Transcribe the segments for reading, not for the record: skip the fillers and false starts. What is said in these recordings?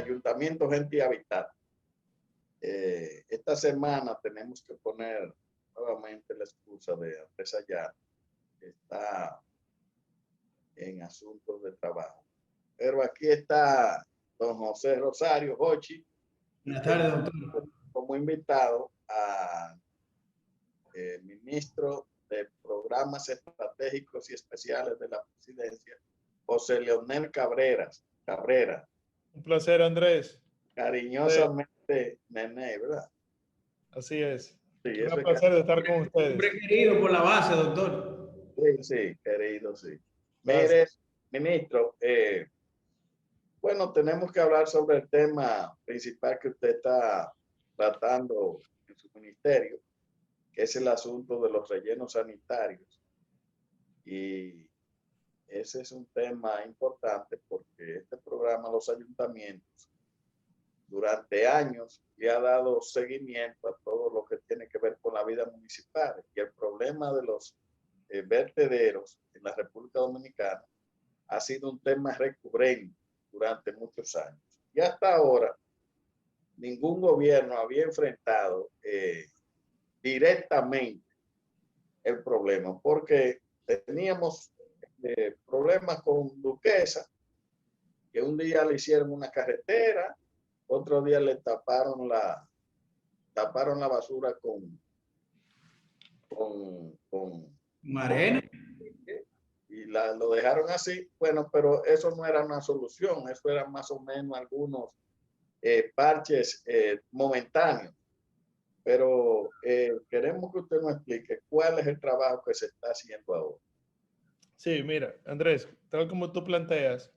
Ayuntamiento Gente y Hábitat. Esta semana tenemos que poner nuevamente la excusa de Andrés Ayala, que está en asuntos de trabajo. Pero aquí está don José Rosario Hochi. Buenas tardes, doctor. Como invitado a ministro de Programas Estratégicos y Especiales de la Presidencia, José Leonel Cabrera. Un placer, Andrés. Cariñosamente, Nene, ¿verdad? Así es. Sí, es un placer de estar con ustedes. Siempre querido por la base, doctor. Sí, querido, sí. Mire, ministro, bueno, tenemos que hablar sobre el tema principal que usted está tratando en su ministerio, que es el asunto de los rellenos sanitarios. Y ese es un tema importante porque este programa a los ayuntamientos durante años le ha dado seguimiento a todo lo que tiene que ver con la vida municipal. Y el problema de los vertederos en la República Dominicana ha sido un tema recurrente durante muchos años. Y hasta ahora, ningún gobierno había enfrentado directamente el problema, porque teníamos problemas con Duquesa, que un día le hicieron una carretera, otro día le taparon la basura con arena. Y lo dejaron así. Bueno, pero eso no era una solución, eso eran más o menos algunos parches momentáneos. Pero queremos que usted nos explique cuál es el trabajo que se está haciendo ahora. Sí, mira, Andrés, tal como tú planteas,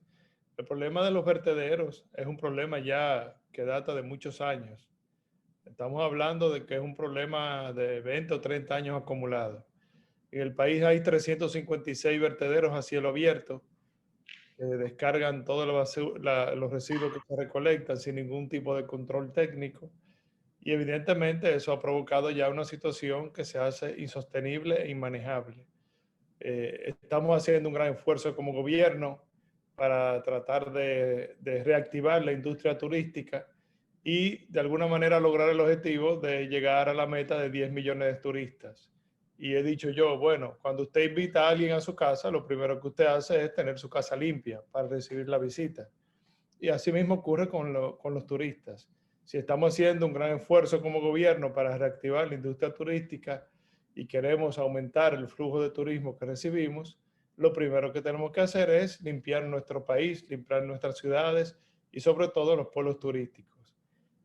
el problema de los vertederos es un problema ya que data de muchos años. Estamos hablando de que es un problema de 20 o 30 años acumulado. En el país hay 356 vertederos a cielo abierto que descargan todos los residuos que se recolectan sin ningún tipo de control técnico. Y evidentemente eso ha provocado ya una situación que se hace insostenible e inmanejable. Estamos haciendo un gran esfuerzo como gobierno para tratar de reactivar la industria turística y de alguna manera lograr el objetivo de llegar a la meta de 10 millones de turistas. Y he dicho yo, bueno, cuando usted invita a alguien a su casa, lo primero que usted hace es tener su casa limpia para recibir la visita. Y así mismo ocurre con los turistas. Si estamos haciendo un gran esfuerzo como gobierno para reactivar la industria turística y queremos aumentar el flujo de turismo que recibimos, lo primero que tenemos que hacer es limpiar nuestro país, limpiar nuestras ciudades y sobre todo los pueblos turísticos.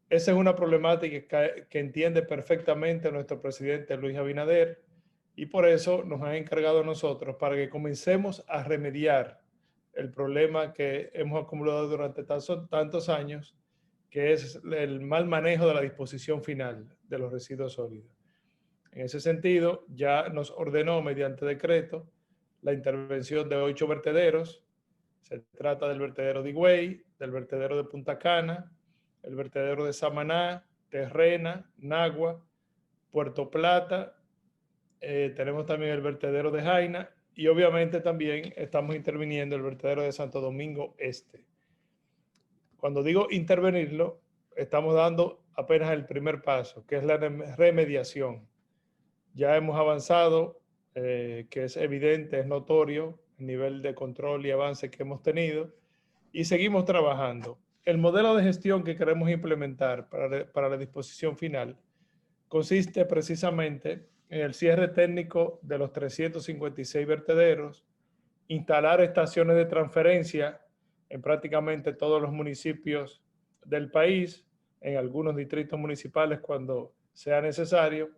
Esa es una problemática que entiende perfectamente nuestro presidente Luis Abinader y por eso nos han encargado a nosotros para que comencemos a remediar el problema que hemos acumulado durante tantos años, que es el mal manejo de la disposición final de los residuos sólidos. En ese sentido, ya nos ordenó mediante decreto la intervención de 8 vertederos. Se trata del vertedero de Higüey, del vertedero de Punta Cana, el vertedero de Samaná, Terrena, Nagua, Puerto Plata, tenemos también el vertedero de Jaina y obviamente también estamos interviniendo el vertedero de Santo Domingo Este. Cuando digo intervenirlo, estamos dando apenas el primer paso, que es la remediación. Ya hemos avanzado, que es evidente, es notorio el nivel de control y avance que hemos tenido y seguimos trabajando. El modelo de gestión que queremos implementar para la disposición final consiste precisamente en el cierre técnico de los 356 vertederos, instalar estaciones de transferencia en prácticamente todos los municipios del país, en algunos distritos municipales cuando sea necesario,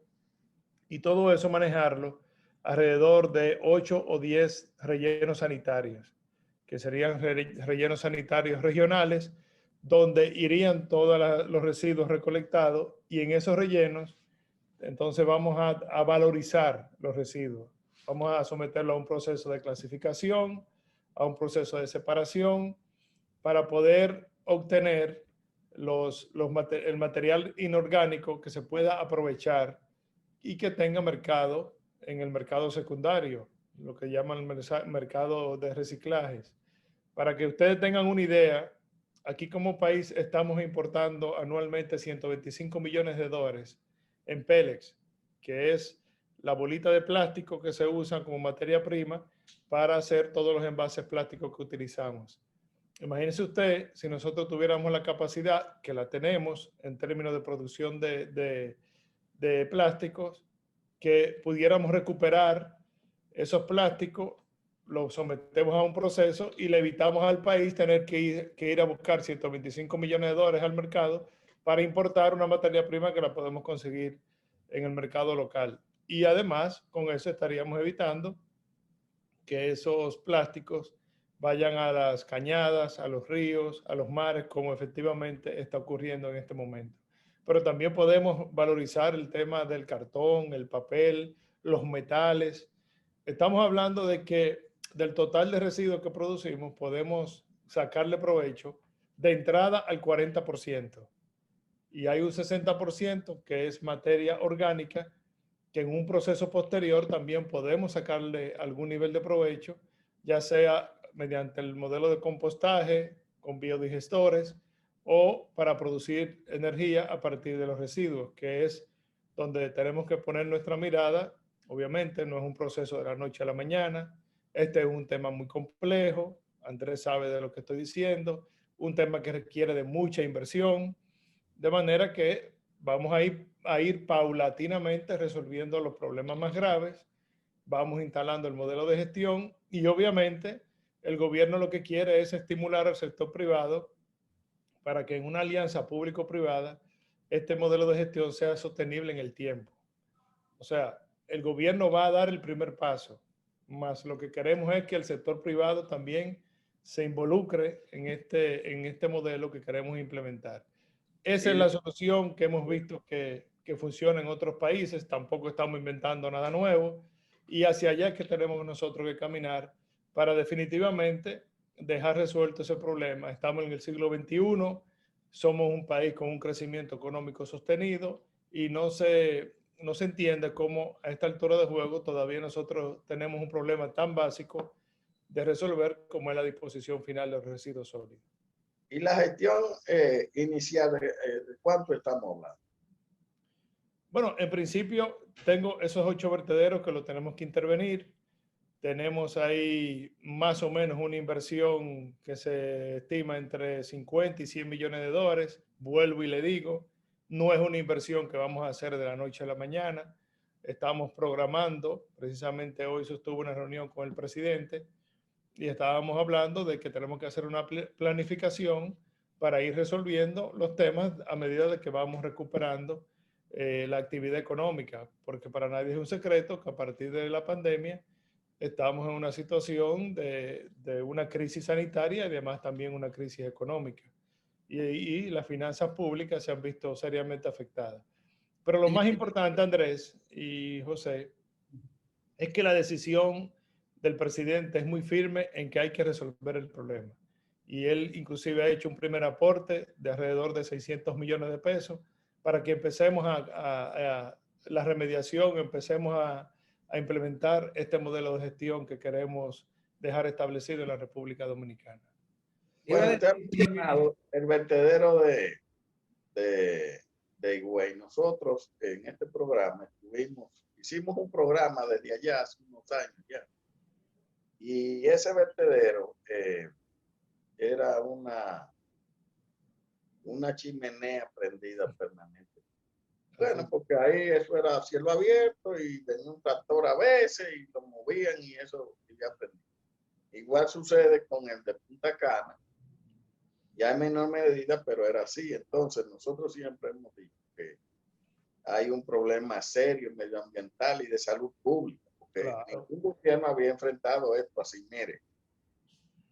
y todo eso manejarlo alrededor de 8 o 10 rellenos sanitarios, que serían rellenos sanitarios regionales, donde irían todos los residuos recolectados y en esos rellenos entonces vamos a valorizar los residuos. Vamos a someterlo a un proceso de clasificación, a un proceso de separación, para poder obtener el material inorgánico que se pueda aprovechar y que tenga mercado en el mercado secundario, lo que llaman el mercado de reciclajes. Para que ustedes tengan una idea, aquí como país estamos importando anualmente 125 millones de dólares en pellets, que es la bolita de plástico que se usa como materia prima para hacer todos los envases plásticos que utilizamos. Imagínese usted si nosotros tuviéramos la capacidad, que la tenemos en términos de producción de plásticos, que pudiéramos recuperar esos plásticos, los sometemos a un proceso y le evitamos al país tener que ir a buscar 125 millones de dólares al mercado para importar una materia prima que la podemos conseguir en el mercado local. Y además, con eso estaríamos evitando que esos plásticos vayan a las cañadas, a los ríos, a los mares, como efectivamente está ocurriendo en este momento. Pero también podemos valorizar el tema del cartón, el papel, los metales. Estamos hablando de que del total de residuos que producimos podemos sacarle provecho de entrada al 40%. Y hay un 60% que es materia orgánica, que en un proceso posterior también podemos sacarle algún nivel de provecho, ya sea mediante el modelo de compostaje con biodigestores o para producir energía a partir de los residuos, que es donde tenemos que poner nuestra mirada. Obviamente no es un proceso de la noche a la mañana, este es un tema muy complejo, Andrés sabe de lo que estoy diciendo, un tema que requiere de mucha inversión, de manera que vamos a ir paulatinamente resolviendo los problemas más graves, vamos instalando el modelo de gestión y obviamente el gobierno lo que quiere es estimular al sector privado para que en una alianza público-privada este modelo de gestión sea sostenible en el tiempo. O sea, el gobierno va a dar el primer paso, más lo que queremos es que el sector privado también se involucre en este modelo que queremos implementar. Esa es la solución que hemos visto que funciona en otros países, tampoco estamos inventando nada nuevo y hacia allá es que tenemos nosotros que caminar para definitivamente dejar resuelto ese problema. Estamos en el siglo XXI, somos un país con un crecimiento económico sostenido y no se entiende cómo a esta altura de juego todavía nosotros tenemos un problema tan básico de resolver como es la disposición final de los residuos sólidos. Y la gestión inicial, ¿de cuánto estamos hablando? Bueno, en principio tengo esos 8 vertederos que lo tenemos que intervenir. Tenemos ahí más o menos una inversión que se estima entre 50 y 100 millones de dólares. Vuelvo y le digo, no es una inversión que vamos a hacer de la noche a la mañana. Estamos programando, precisamente hoy sostuve una reunión con el presidente y estábamos hablando de que tenemos que hacer una planificación para ir resolviendo los temas a medida de que vamos recuperando la actividad económica, porque para nadie es un secreto que a partir de la pandemia estamos en una situación de una crisis sanitaria y además también una crisis económica. Y las finanzas públicas se han visto seriamente afectadas. Pero lo más importante, Andrés y José, es que la decisión del presidente es muy firme en que hay que resolver el problema. Y él inclusive ha hecho un primer aporte de alrededor de 600 millones de pesos para que empecemos a la remediación, empecemos a implementar este modelo de gestión que queremos dejar establecido en la República Dominicana. Bueno, usted ha mencionado el vertedero de Higüey. Nosotros en este programa hicimos un programa desde allá hace unos años ya. Y ese vertedero era una chimenea prendida permanente. Bueno, porque ahí eso era cielo abierto y venía un tractor a veces y lo movían y eso ya prendía. Igual sucede con el de Punta Cana, ya en menor medida, pero era así. Entonces nosotros siempre hemos dicho que hay un problema serio medioambiental y de salud pública, porque Claro. ningún gobierno había enfrentado esto así. Mire,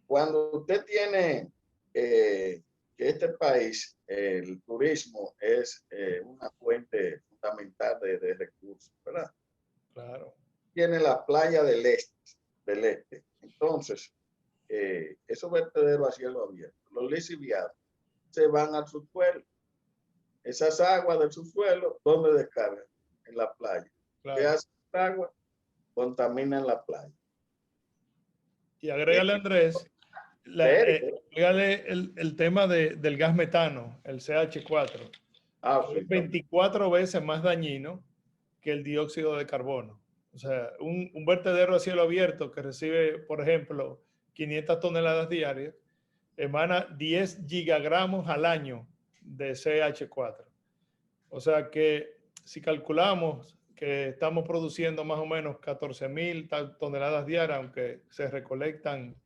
cuando usted tiene que este país, el turismo es una fuente fundamental de recursos, ¿verdad? Claro. Tiene la playa del este. Entonces, esos vertederos a cielo abierto, los lisiviados, se van al subsuelo. Esas aguas del subsuelo, ¿dónde descargan? En la playa. Claro. ¿Qué hace el agua? Contaminan la playa. Y agrégale, Andrés, Dígale el tema del gas metano, el CH4. Ah, Es sí, 24 veces más dañino que el dióxido de carbono. O sea, un vertedero a cielo abierto que recibe, por ejemplo, 500 toneladas diarias, emana 10 gigagramos al año de CH4. O sea que si calculamos que estamos produciendo más o menos 14.000 toneladas diarias, aunque se recolectan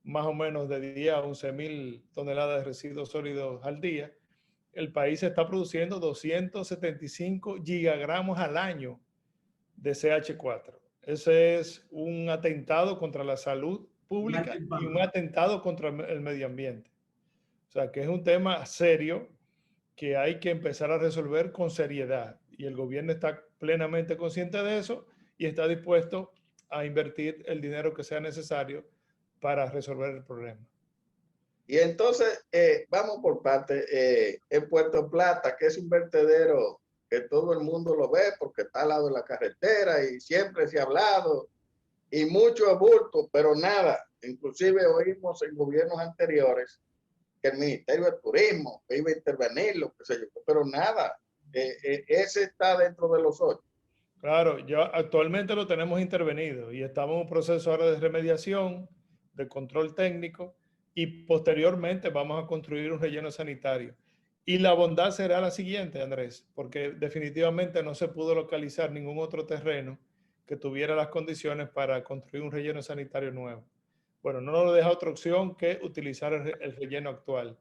más o menos de 10 a 11.000 toneladas de residuos sólidos al día, el país está produciendo 275 gigagramos al año de CH4. Ese es un atentado contra la salud pública y un atentado contra el medio ambiente. O sea, que es un tema serio que hay que empezar a resolver con seriedad. Y el gobierno está plenamente consciente de eso y está dispuesto a invertir el dinero que sea necesario para resolver el problema. y entonces, vamos por parte. En Puerto Plata, que es un vertedero que todo el mundo lo ve porque está al lado de la carretera y siempre se ha hablado, y mucho aburto, pero nada. Inclusive oímos en gobiernos anteriores que el Ministerio de Turismo iba a intervenir, lo que sé yo, pero nada. Ese está dentro de los 8. Claro, ya actualmente lo tenemos intervenido y estamos en un proceso ahora de remediación, de control técnico y posteriormente vamos a construir un relleno sanitario. Y la bondad será la siguiente, Andrés, porque definitivamente no se pudo localizar ningún otro terreno que tuviera las condiciones para construir un relleno sanitario nuevo. Bueno, no nos deja otra opción que utilizar el relleno actual.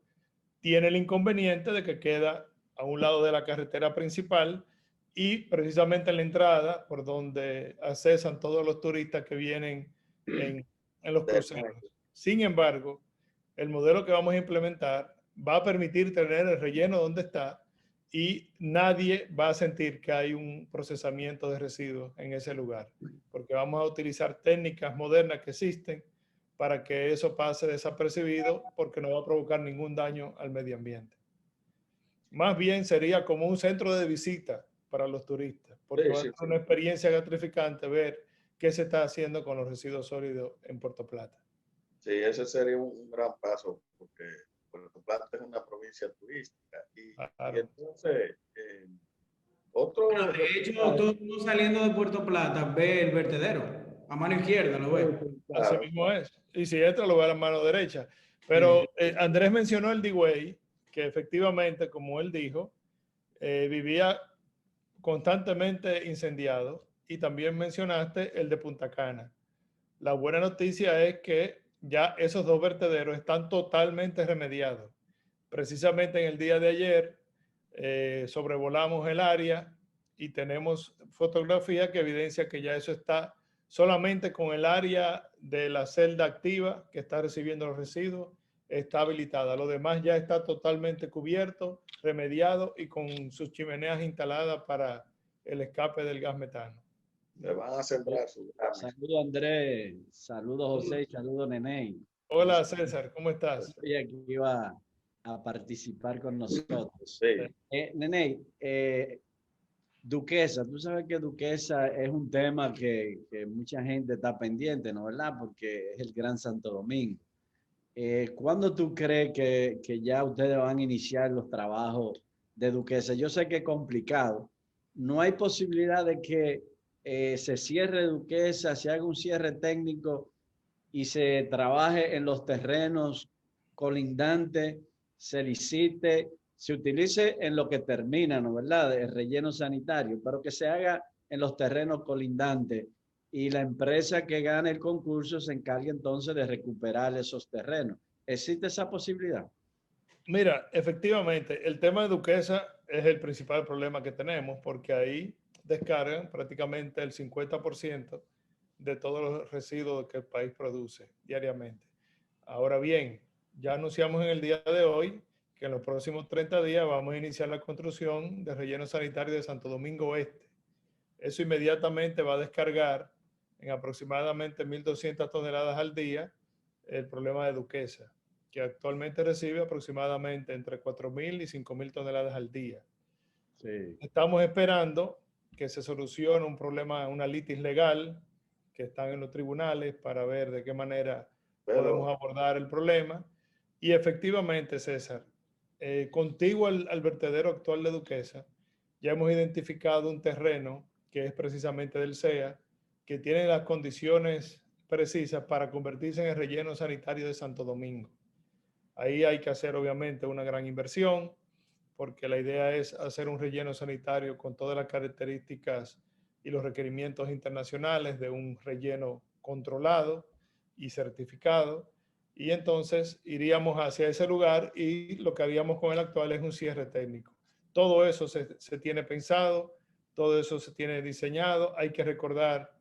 Tiene el inconveniente de que queda a un lado de la carretera principal y precisamente en la entrada por donde accesan todos los turistas que vienen en los cruceros. Sin embargo, el modelo que vamos a implementar va a permitir tener el relleno donde está y nadie va a sentir que hay un procesamiento de residuos en ese lugar, porque vamos a utilizar técnicas modernas que existen para que eso pase desapercibido porque no va a provocar ningún daño al medio ambiente. Más bien sería como un centro de visita para los turistas, porque va a ser una experiencia gratificante ver qué se está haciendo con los residuos sólidos en Puerto Plata. Sí, ese sería un gran paso, porque Puerto Plata es una provincia turística. Y entonces, otro... Bueno, de hecho, todo el mundo saliendo de Puerto Plata ve el vertedero. A mano izquierda lo ve. Así mismo es. Y si entra, lo ve a la mano derecha. Pero Andrés mencionó el D-Way, que efectivamente, como él dijo, vivía constantemente incendiado. Y también mencionaste el de Punta Cana. La buena noticia es que ya esos dos vertederos están totalmente remediados. Precisamente en el día de ayer sobrevolamos el área y tenemos fotografía que evidencia que ya eso está solamente con el área de la celda activa que está recibiendo los residuos, está habilitada. Lo demás ya está totalmente cubierto, remediado y con sus chimeneas instaladas para el escape del gas metano. Le van a sembrar su... Saludos Andrés, saludos José y saludos Neney. Hola César, ¿cómo estás? Hoy aquí iba a participar con nosotros. Sí. Neney, Duquesa, tú sabes que Duquesa es un tema que mucha gente está pendiente, ¿no? ¿Verdad? Porque es el Gran Santo Domingo. ¿Cuándo tú crees que ya ustedes van a iniciar los trabajos de Duquesa? Yo sé que es complicado. No hay posibilidad de que se cierre Duquesa, se haga un cierre técnico y se trabaje en los terrenos colindantes, se licite, se utilice en lo que termina, ¿no? ¿Verdad? El relleno sanitario, pero que se haga en los terrenos colindantes y la empresa que gane el concurso se encargue entonces de recuperar esos terrenos. ¿Existe esa posibilidad? Mira, efectivamente, el tema de Duquesa es el principal problema que tenemos porque ahí descargan prácticamente el 50% de todos los residuos que el país produce diariamente. Ahora bien, ya anunciamos en el día de hoy que en los próximos 30 días vamos a iniciar la construcción del relleno sanitario de Santo Domingo Oeste. Eso inmediatamente va a descargar en aproximadamente 1.200 toneladas al día el problema de Duquesa, que actualmente recibe aproximadamente entre 4.000 y 5.000 toneladas al día. Sí. Estamos esperando que se solucione un problema, una litis legal, que están en los tribunales para ver de qué manera podemos abordar el problema. Y efectivamente, César, contiguo al vertedero actual de Duquesa, ya hemos identificado un terreno que es precisamente del CEA, que tiene las condiciones precisas para convertirse en el relleno sanitario de Santo Domingo. Ahí hay que hacer obviamente una gran inversión, porque la idea es hacer un relleno sanitario con todas las características y los requerimientos internacionales de un relleno controlado y certificado. Y entonces iríamos hacia ese lugar y lo que haríamos con el actual es un cierre técnico. Todo eso se tiene pensado, todo eso se tiene diseñado. Hay que recordar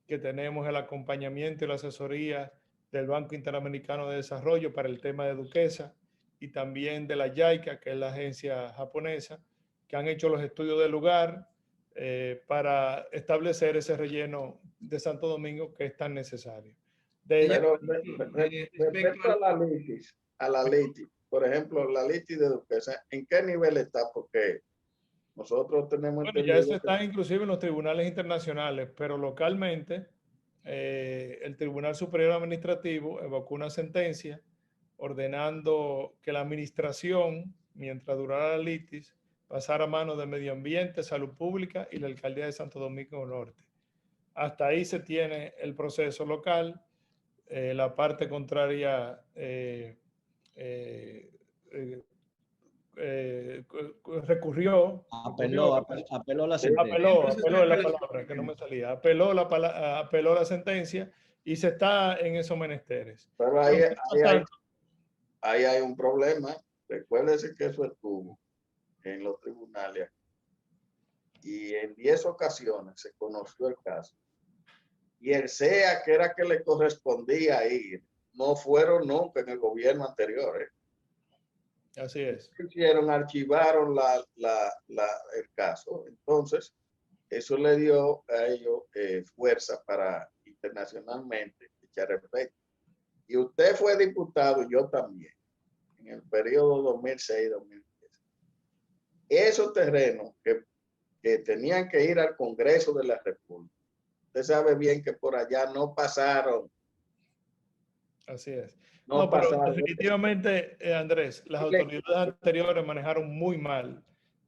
que tenemos el acompañamiento y la asesoría del Banco Interamericano de Desarrollo para el tema de Duquesa y también de la JICA, que es la agencia japonesa, que han hecho los estudios del lugar para establecer ese relleno de Santo Domingo que es tan necesario. Pero respecto respecto a la litis, por ejemplo, la litis de Duquesa, ¿en qué nivel está? Porque nosotros tenemos bueno, ya eso entendido está inclusive en los tribunales internacionales, pero localmente el Tribunal Superior Administrativo evocó una sentencia ordenando que la administración, mientras durara la litis, pasara a manos de Medio Ambiente, Salud Pública y la Alcaldía de Santo Domingo Norte. Hasta ahí se tiene el proceso local. La parte contraria recurrió. Apeló la sentencia. Apeló la palabra, que no me salía. Apeló la sentencia y se está en esos menesteres. Pero ahí hay un problema. Recuérdese que eso estuvo en los tribunales y en 10 ocasiones se conoció el caso. Y el CEA, que era que le correspondía ir, no fueron nunca en el gobierno anterior. Así es. Hicieron, archivaron el caso. Entonces, eso le dio a ellos fuerza para internacionalmente echar respecto. Y usted fue diputado, y yo también, en el periodo 2006-2010. Esos terrenos que tenían que ir al Congreso de la República, usted sabe bien que por allá no pasaron. Así es. No, pero pasaron. definitivamente, Andrés, las autoridades anteriores manejaron muy mal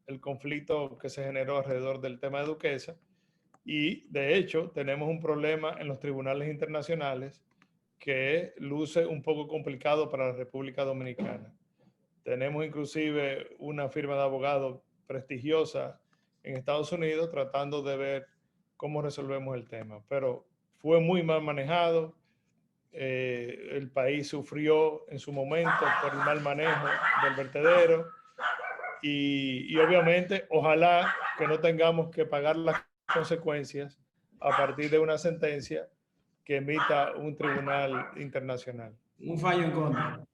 el conflicto que se generó alrededor del tema de Duquesa y, de hecho, tenemos un problema en los tribunales internacionales que luce un poco complicado para la República Dominicana. Tenemos inclusive una firma de abogados prestigiosa en Estados Unidos tratando de ver cómo resolvemos el tema, pero fue muy mal manejado. El país sufrió en su momento por el mal manejo del vertedero y obviamente ojalá que no tengamos que pagar las consecuencias a partir de una sentencia que emita un tribunal internacional. Un fallo en contra.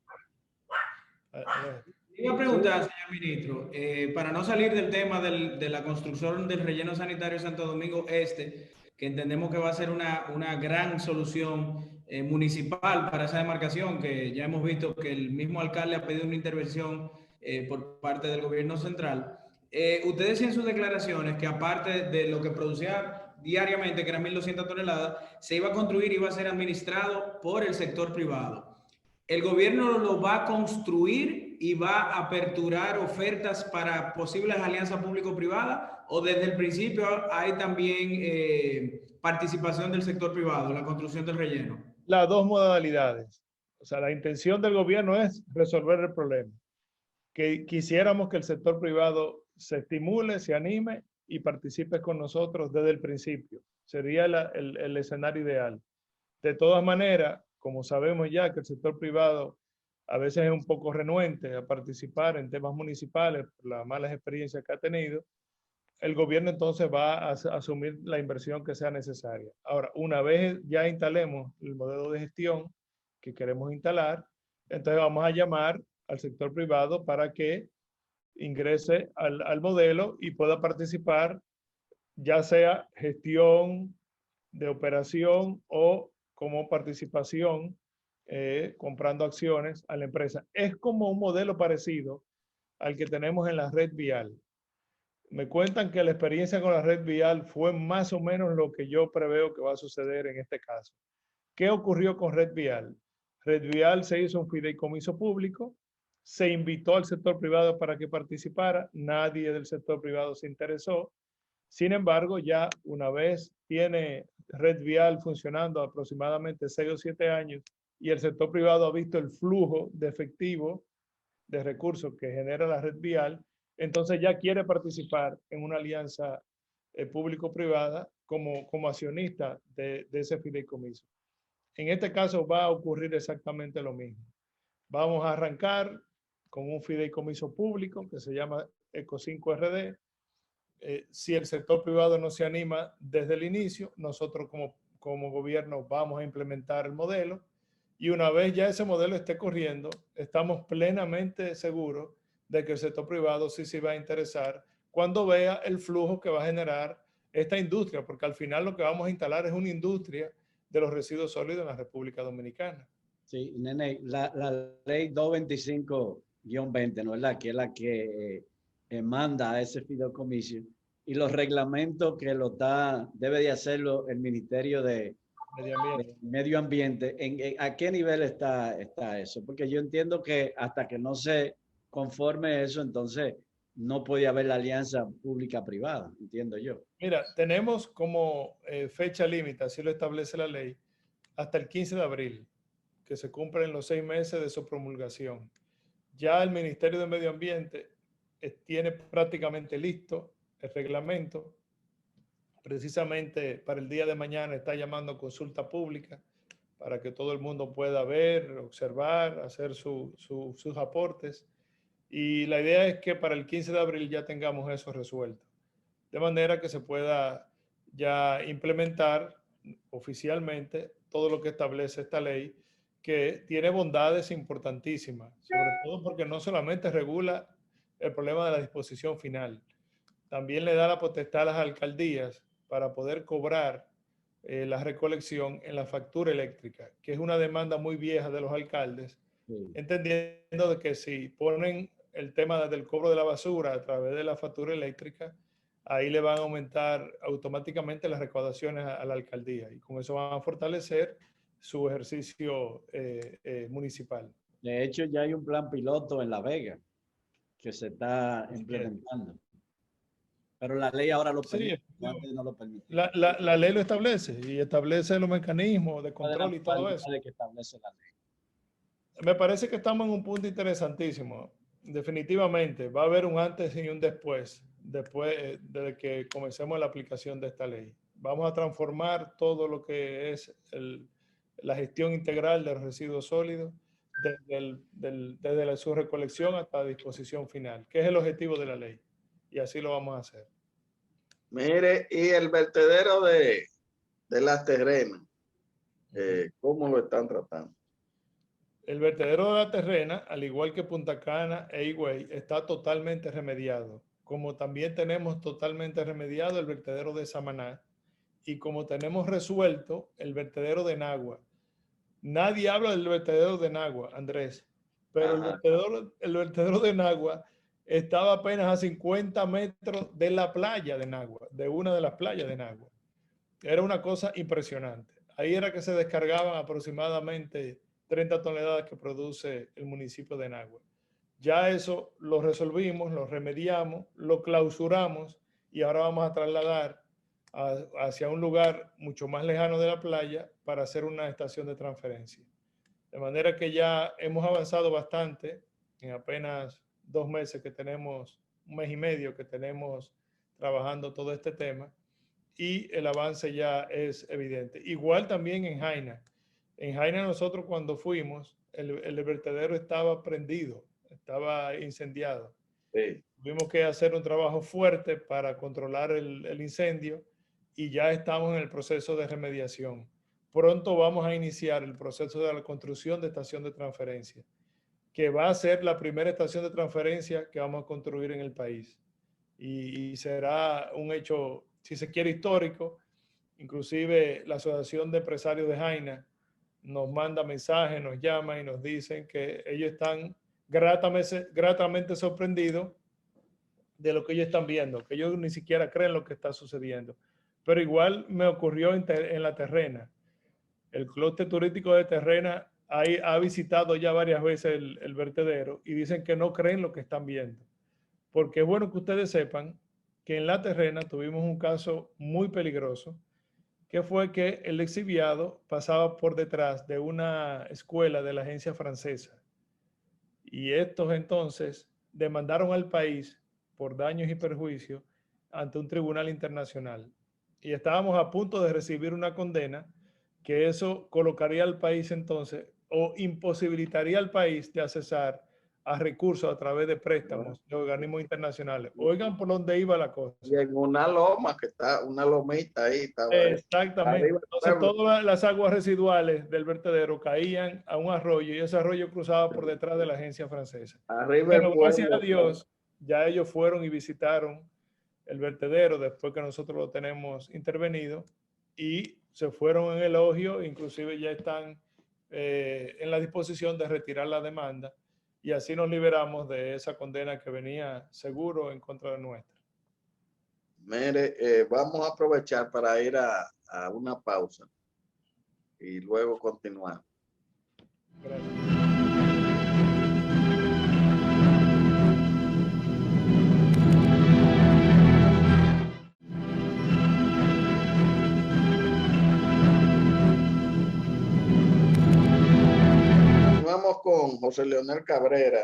Iba a preguntar, señor ministro, para no salir del tema de la construcción del relleno sanitario de Santo Domingo Este, que entendemos que va a ser una gran solución municipal para esa demarcación, que ya hemos visto que el mismo alcalde ha pedido una intervención por parte del gobierno central. Usted decía en sus declaraciones que aparte de lo que producía diariamente, que eran 1.200 toneladas, se iba a construir y iba a ser administrado por el sector privado. ¿El gobierno lo va a construir y va a aperturar ofertas para posibles alianzas público-privadas o desde el principio hay también participación del sector privado en la construcción del relleno? Las dos modalidades. O sea, la intención del gobierno es resolver el problema. Que quisiéramos que el sector privado se estimule, se anime y participe con nosotros desde el principio. Sería el escenario ideal. De todas maneras, como sabemos ya que el sector privado a veces es un poco renuente a participar en temas municipales por las malas experiencias que ha tenido, el gobierno entonces va a asumir la inversión que sea necesaria. Ahora, una vez ya instalemos el modelo de gestión que queremos instalar, entonces vamos a llamar al sector privado para que ingrese al modelo y pueda participar, ya sea gestión de operación o como participación comprando acciones a la empresa. Es como un modelo parecido al que tenemos en la red vial. Me cuentan que la experiencia con la red vial fue más o menos lo que yo preveo que va a suceder en este caso. ¿Qué ocurrió con red vial? Red Vial se hizo un fideicomiso público, se invitó al sector privado para que participara, nadie del sector privado se interesó. Sin embargo, ya una vez tiene Red Vial funcionando aproximadamente 6 o 7 años y el sector privado ha visto el flujo de efectivo de recursos que genera la Red Vial, entonces ya quiere participar en una alianza público-privada como accionista de ese fideicomiso. En este caso va a ocurrir exactamente lo mismo. Vamos a arrancar con un fideicomiso público que se llama Eco 5 RD. Si el sector privado no se anima desde el inicio, nosotros como gobierno vamos a implementar el modelo y una vez ya ese modelo esté corriendo, estamos plenamente seguros de que el sector privado sí se va a interesar cuando vea el flujo que va a generar esta industria, porque al final lo que vamos a instalar es una industria de los residuos sólidos en la República Dominicana. Sí, Nene, la ley 225-20, ¿no es la que es la que manda a ese fideicomiso y los reglamentos que debe de hacerlo el Ministerio de Medio Ambiente? ¿A qué nivel está eso? Porque yo entiendo que hasta que no se conforme eso, entonces no puede haber la alianza pública-privada, entiendo yo. Mira, tenemos como fecha límite, así lo establece la ley, hasta el 15 de abril, que se cumplen los 6 meses de su promulgación. Ya el Ministerio de Medio Ambiente tiene prácticamente listo el reglamento. Precisamente para el día de mañana está llamando a consulta pública para que todo el mundo pueda ver, observar, hacer sus aportes. Y la idea es que para el 15 de abril ya tengamos eso resuelto, de manera que se pueda ya implementar oficialmente todo lo que establece esta ley, que tiene bondades importantísimas, sobre todo porque no solamente regula el problema de la disposición final, también le da la potestad a las alcaldías para poder cobrar la recolección en la factura eléctrica, que es una demanda muy vieja de los alcaldes, Sí. entendiendo de que si ponen el tema del cobro de la basura a través de la factura eléctrica, ahí le van a aumentar automáticamente las recaudaciones a la alcaldía y con eso van a fortalecer su ejercicio municipal. De hecho, ya hay un plan piloto en La Vega que se está implementando. Pero la ley ahora lo permite, Sí, antes no lo permitía. la ley lo establece y establece los mecanismos de control y todo eso. De que establece la ley. Me parece que estamos en un punto interesantísimo. Definitivamente va a haber un antes y un después de que comencemos la aplicación de esta ley. Vamos a transformar todo lo que es la gestión integral de los residuos sólidos desde su recolección hasta la disposición final, que es el objetivo de la ley. Y así lo vamos a hacer. Mire, y el vertedero de las terrenas, ¿cómo lo están tratando? El vertedero de la Terrena, al igual que Punta Cana e Higüey, está totalmente remediado. Como también tenemos totalmente remediado el vertedero de Samaná y como tenemos resuelto el vertedero de Nagua. Nadie habla del vertedero de Nagua, Andrés, pero el vertedero de Nagua estaba apenas a 50 metros de la playa de Nagua, de una de las playas de Nagua. Era una cosa impresionante. Ahí era que se descargaban aproximadamente 30 toneladas que produce el municipio de Nagua. Ya eso lo resolvimos, lo remediamos, lo clausuramos y ahora vamos a trasladar hacia un lugar mucho más lejano de la playa para hacer una estación de transferencia. De manera que ya hemos avanzado bastante en apenas 2 meses que tenemos, 1 mes y medio que tenemos trabajando todo este tema y el avance ya es evidente. Igual también en Jaina. En Jaina nosotros cuando fuimos, el vertedero estaba prendido, estaba incendiado. Sí. Tuvimos que hacer un trabajo fuerte para controlar el incendio y ya estamos en el proceso de remediación. Pronto vamos a iniciar el proceso de la construcción de estación de transferencia, que va a ser la primera estación de transferencia que vamos a construir en el país. Y será un hecho, si se quiere, histórico. Inclusive la Asociación de Empresarios de Jaina nos manda mensajes, nos llama y nos dicen que ellos están gratamente sorprendidos de lo que ellos están viendo, que ellos ni siquiera creen lo que está sucediendo. Pero igual me ocurrió en la Terrena. El clúster turístico de Terrena ha visitado ya varias veces el vertedero y dicen que no creen lo que están viendo. Porque es bueno que ustedes sepan que en La Terrena tuvimos un caso muy peligroso, que fue que el exhibiado pasaba por detrás de una escuela de la agencia francesa. Y estos entonces demandaron al país por daños y perjuicios ante un tribunal internacional. Y estábamos a punto de recibir una condena que eso colocaría al país entonces o imposibilitaría al país de accesar a recursos a través de préstamos de organismos internacionales. Oigan por dónde iba la cosa. Y en una loma que está, una lomita ahí. Estaba Exactamente. Entonces todas las aguas residuales del vertedero caían a un arroyo y ese arroyo cruzaba por detrás de la agencia francesa. arriba Pero gracias a Dios, ya ellos fueron y visitaron el vertedero después que nosotros lo tenemos intervenido y se fueron en elogio, inclusive ya están en la disposición de retirar la demanda y así nos liberamos de esa condena que venía seguro en contra de nuestra. Mire, vamos a aprovechar para ir a una pausa y luego continuar. Gracias. Continuamos con José Leonel Cabrera,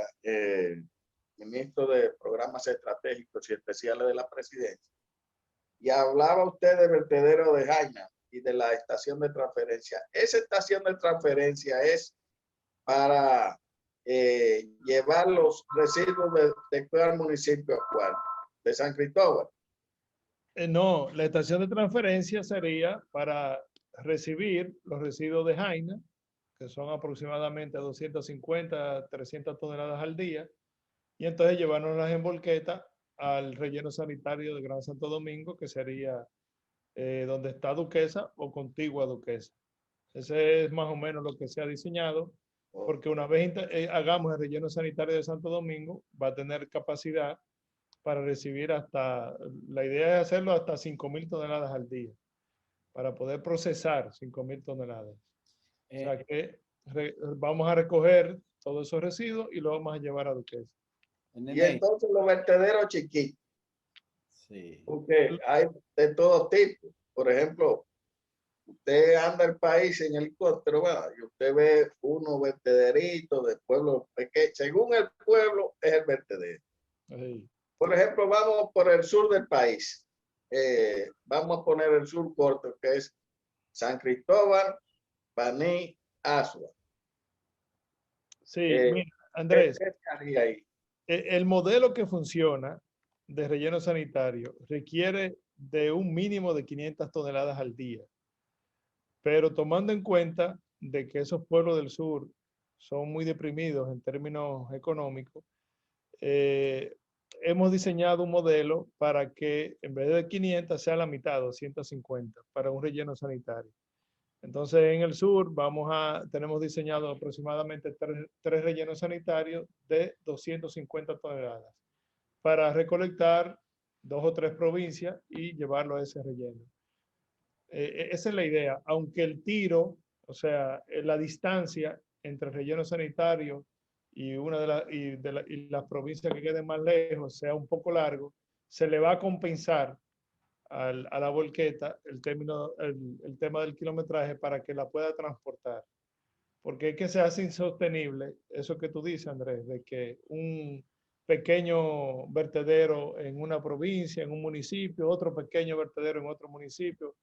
ministro de Programas Estratégicos y Especiales de la Presidencia. Y hablaba usted del vertedero de Jaina y de la estación de transferencia. Esa estación de transferencia es para llevar los residuos de cuál municipio a cuál, de San Cristóbal. No, la estación de transferencia sería para recibir los residuos de Jaina, que son aproximadamente 250, 300 toneladas al día, y entonces llevarnos en volqueta al relleno sanitario de Gran Santo Domingo, que sería donde está Duquesa o contigua a Duquesa. Ese es más o menos lo que se ha diseñado, porque una vez hagamos el relleno sanitario de Santo Domingo, va a tener capacidad para recibir hasta, la idea es hacerlo hasta 5.000 toneladas al día, para poder procesar 5.000 toneladas. O sea que vamos a recoger todos esos residuos y lo vamos a llevar a Duquesa. Y entonces los vertederos chiquitos. Sí. Porque hay de todo tipo. Por ejemplo, usted anda el país en helicóptero, ¿verdad? Y usted ve unos vertederitos de pueblos pequeños. Según el pueblo, es el vertedero. Sí. Por ejemplo, vamos por el sur del país. Vamos a poner el sur corto, que es San Cristóbal, Baní, Asua. Sí, mira, Andrés, ¿Qué se haría ahí? el modelo que funciona de relleno sanitario requiere de un mínimo de 500 toneladas al día. Pero tomando en cuenta de que esos pueblos del sur son muy deprimidos en términos económicos, hemos diseñado un modelo para que en vez de 500 sea la mitad, 250, para un relleno sanitario. Entonces en el sur tenemos diseñado aproximadamente tres rellenos sanitarios de 250 toneladas para recolectar 2 o 3 provincias y llevarlo a ese relleno. Esa es la idea, aunque el tiro, o sea, la distancia entre el relleno sanitario y las provincias que queden más lejos sea un poco largo, se le va a compensar a la volqueta el tema del kilometraje para que la pueda transportar. Porque es que se hace insostenible eso que tú dices, Andrés, de que un pequeño vertedero en una provincia, en un municipio, otro pequeño vertedero en otro municipio,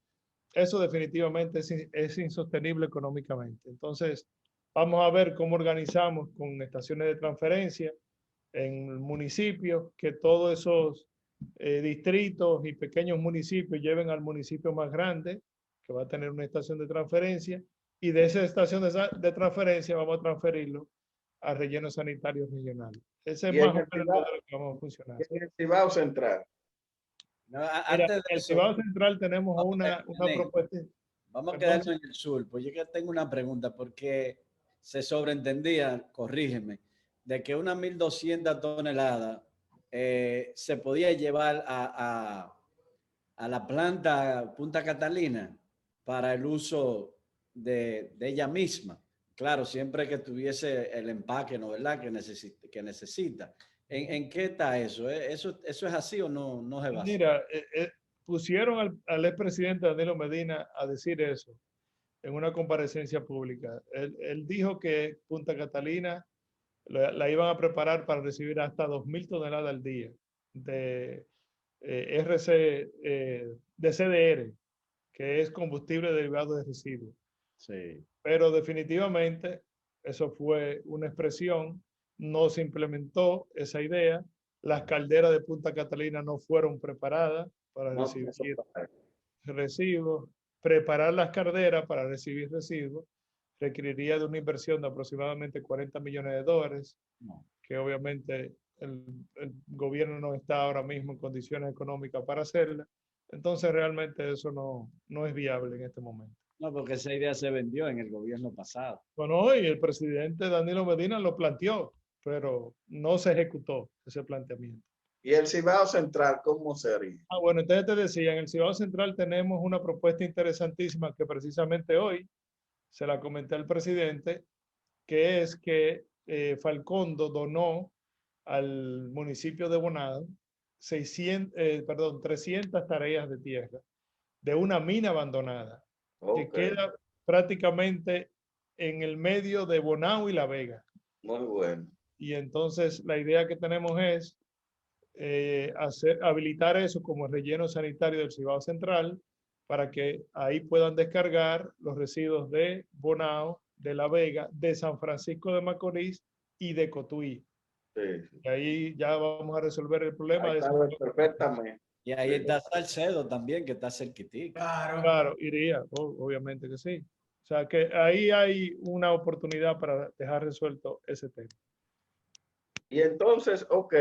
eso definitivamente es insostenible económicamente. Entonces, vamos a ver cómo organizamos con estaciones de transferencia en municipios, que todos esos distritos y pequeños municipios lleven al municipio más grande, que va a tener una estación de transferencia, y de esa estación de transferencia vamos a transferirlo a rellenos sanitarios regionales. Ese es más o menos el modelo que vamos a funcionar. En el Cibao Central. No, Mira, antes de el eso, Cibao Central tenemos una propuesta. vamos a quedarnos en el sur, pues yo que tengo una pregunta, porque se sobreentendía, corrígeme, de que unas 1.200 toneladas se podía llevar a la planta Punta Catalina para el uso de ella misma, Claro, siempre que tuviese el empaque, ¿no? ¿Verdad? Que necesita. ¿En qué está eso? ¿Eso es así o no se va a hacer? Mira, pusieron al expresidente Danilo Medina a decir eso en una comparecencia pública. Él dijo que Punta Catalina la iban a preparar para recibir hasta 2.000 toneladas al día de de CDR, que es combustible derivado de residuos. Sí. Pero definitivamente eso fue una expresión, no se implementó esa idea. Las calderas de Punta Catalina no fueron preparadas para No, recibir eso pasa. residuos. Preparar las calderas para recibir residuos requeriría de una inversión de aproximadamente $40 millones, No. que obviamente el gobierno no está ahora mismo en condiciones económicas para hacerla. Entonces realmente eso no es viable en este momento. No, porque esa idea se vendió en el gobierno pasado. Bueno, hoy el presidente Danilo Medina lo planteó, pero no se ejecutó ese planteamiento. ¿Y el Cibao Central cómo sería? Bueno, entonces te decía, en el Cibao Central tenemos una propuesta interesantísima que precisamente hoy se la comenté al presidente, que es que Falcondo donó al municipio de Bonao 300 tareas de tierra de una mina abandonada que Ok, queda prácticamente en el medio de Bonao y La Vega. muy bueno. Y entonces la idea que tenemos es habilitar eso como el relleno sanitario del Cibao Central para que ahí puedan descargar los residuos de Bonao, de La Vega, de San Francisco de Macorís y de Cotuí. Sí, sí. Y ahí ya vamos a resolver el problema Ahí de está perfectamente. Y ahí está Salcedo también, que está cerquitica. Claro. Claro, iría, obviamente que sí. O sea que ahí hay una oportunidad para dejar resuelto ese tema. Y entonces, ok,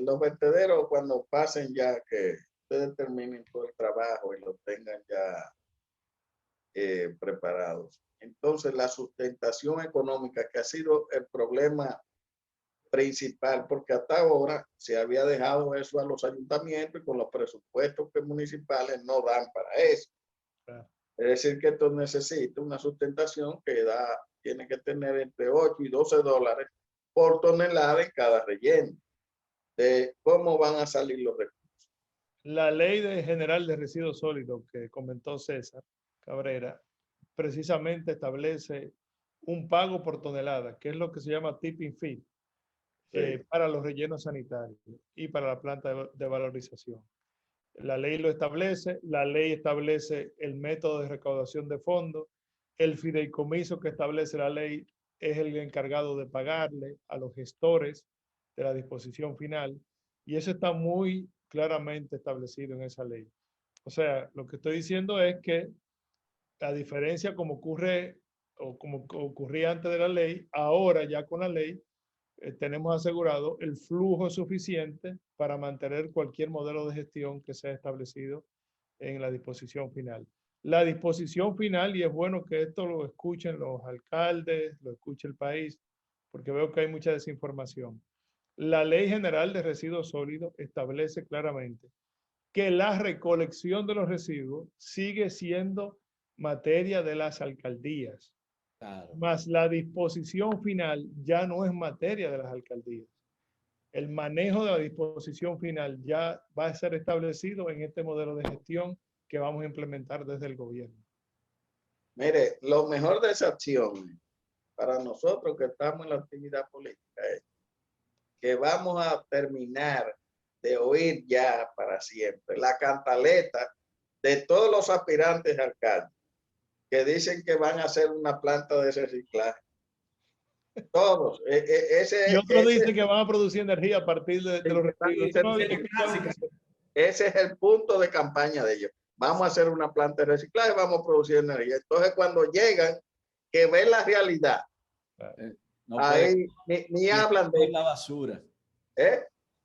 los vertederos cuando pasen ya que ustedes terminen todo el trabajo y lo tengan ya preparados. Entonces, la sustentación económica, que ha sido el problema principal, porque hasta ahora se había dejado eso a los ayuntamientos y con los presupuestos que municipales no dan para eso. Claro. Es decir, que esto necesita una sustentación que tiene que tener entre 8 y 12 dólares por tonelada en cada relleno. De cómo van a salir los recursos. La ley general de residuos sólidos que comentó César Cabrera precisamente establece un pago por tonelada, que es lo que se llama tipping fee, Sí. para los rellenos sanitarios y para la planta de valorización. La ley lo establece, la ley establece el método de recaudación de fondos, el fideicomiso que establece la ley es el encargado de pagarle a los gestores de la disposición final, y eso está muy claramente establecido en esa ley. O sea, lo que estoy diciendo es que a diferencia como ocurre o como ocurría antes de la ley, ahora ya con la ley tenemos asegurado el flujo suficiente para mantener cualquier modelo de gestión que sea establecido en la disposición final. La disposición final, y es bueno que esto lo escuchen los alcaldes, lo escuche el país, porque veo que hay mucha desinformación. La Ley General de Residuos Sólidos establece claramente que la recolección de los residuos sigue siendo materia de las alcaldías. Claro. Más la disposición final ya no es materia de las alcaldías. El manejo de la disposición final ya va a ser establecido en este modelo de gestión que vamos a implementar desde el gobierno. Mire, lo mejor de esa acción para nosotros que estamos en la actividad política es que vamos a terminar de oír ya para siempre la cantaleta de todos los aspirantes a alcaldes que dicen que van a hacer una planta de reciclaje. Todos. Y otros dicen que van a producir energía a partir de los residuos. Ese es el punto de campaña de ellos. Vamos a hacer una planta de reciclaje, vamos a producir energía. Entonces, cuando llegan, que ven la realidad, No ahí ni hablan de la basura.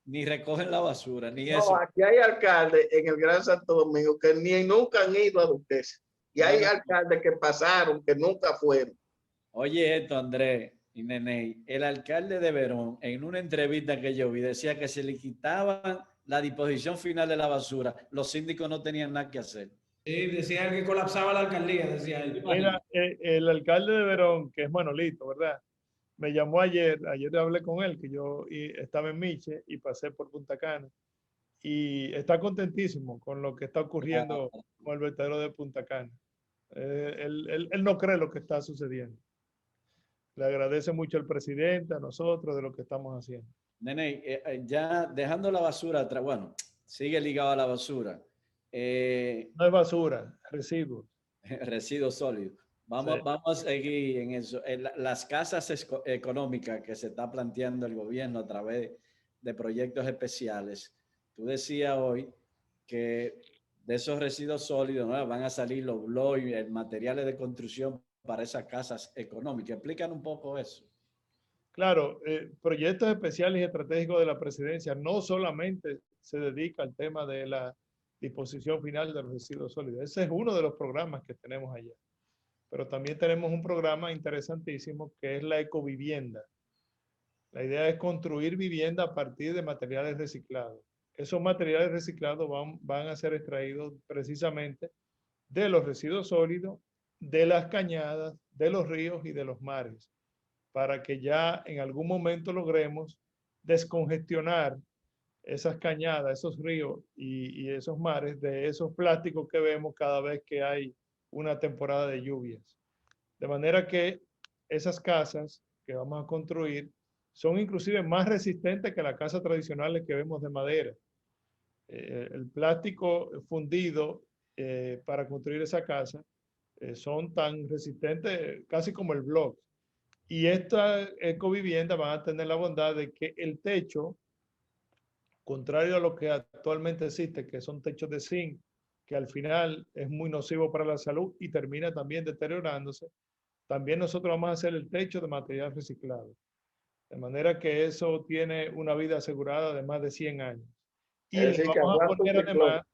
Ni recogen la basura, ni no, eso. aquí hay alcaldes en el Gran Santo Domingo que ni nunca han ido a Duquesa. Y hay alcaldes que pasaron, que nunca fueron. Oye esto, Andrés y Nene, el alcalde de Verón, en una entrevista que yo vi, decía que se le quitaban la disposición final de la basura. Los síndicos no tenían nada que hacer. Sí, decía él que colapsaba la alcaldía, decía él. Mira, el alcalde de Verón, que es Manolito, ¿verdad? Me llamó ayer hablé con él, que estaba en Miche y pasé por Punta Cana. Y está contentísimo con lo que está ocurriendo con el vertedero de Punta Cana. Él no cree lo que está sucediendo. Le agradece mucho al presidente, a nosotros, de lo que estamos haciendo. Nene, ya dejando la basura atrás, bueno, sigue ligado a la basura. No es basura, residuos. Residuos sólidos. Sí. Vamos a seguir en eso. Las casas económicas que se está planteando el gobierno a través de proyectos especiales. Tú decías hoy que de esos residuos sólidos, ¿no?, van a salir los bloques, materiales de construcción para esas casas económicas. Explican un poco eso. Claro, proyectos especiales y estratégicos de la presidencia no solamente se dedica al tema de la disposición final de los residuos sólidos. Ese es uno de los programas que tenemos allá. Pero también tenemos un programa interesantísimo que es la ecovivienda. La idea es construir vivienda a partir de materiales reciclados. Esos materiales reciclados van a ser extraídos precisamente de los residuos sólidos, de las cañadas, de los ríos y de los mares, para que ya en algún momento logremos descongestionar esas cañadas, esos ríos y esos mares de esos plásticos que vemos cada vez que hay una temporada de lluvias. De manera que esas casas que vamos a construir son inclusive más resistentes que las casas tradicionales que vemos de madera. El plástico fundido para construir esa casa son tan resistentes casi como el bloque. Y estas ecoviviendas van a tener la bondad de que el techo, contrario a lo que actualmente existe, que son techos de zinc, que al final es muy nocivo para la salud y termina también deteriorándose, también nosotros vamos a hacer el techo de material reciclado. De manera que eso tiene una vida asegurada de más de 100 años. Y Es le decir, que vamos a aguanta un poner ciclón. además,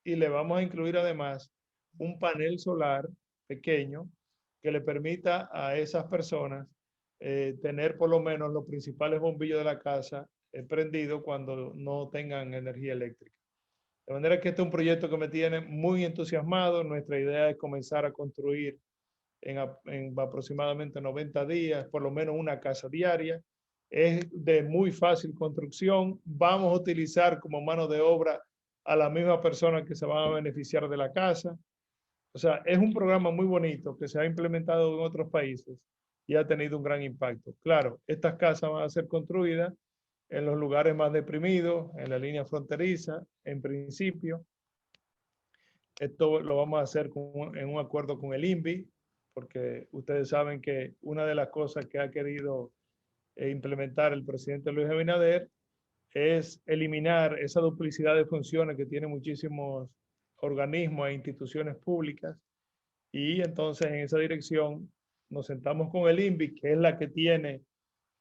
y le vamos a incluir además un panel solar pequeño que le permita a esas personas tener por lo menos los principales bombillos de la casa prendidos cuando no tengan energía eléctrica. De manera que este es un proyecto que me tiene muy entusiasmado. Nuestra idea es comenzar a construir en aproximadamente 90 días, por lo menos una casa diaria. Es de muy fácil construcción. Vamos a utilizar como mano de obra a la misma persona que se van a beneficiar de la casa. O sea, es un programa muy bonito que se ha implementado en otros países y ha tenido un gran impacto. Claro, estas casas van a ser construidas en los lugares más deprimidos, en la línea fronteriza, en principio. Esto lo vamos a hacer en un acuerdo con el INVI, porque ustedes saben que una de las cosas que ha querido implementar el presidente Luis Abinader es eliminar esa duplicidad de funciones que tienen muchísimos organismos e instituciones públicas. Y entonces en esa dirección nos sentamos con el INVI, que es la que tiene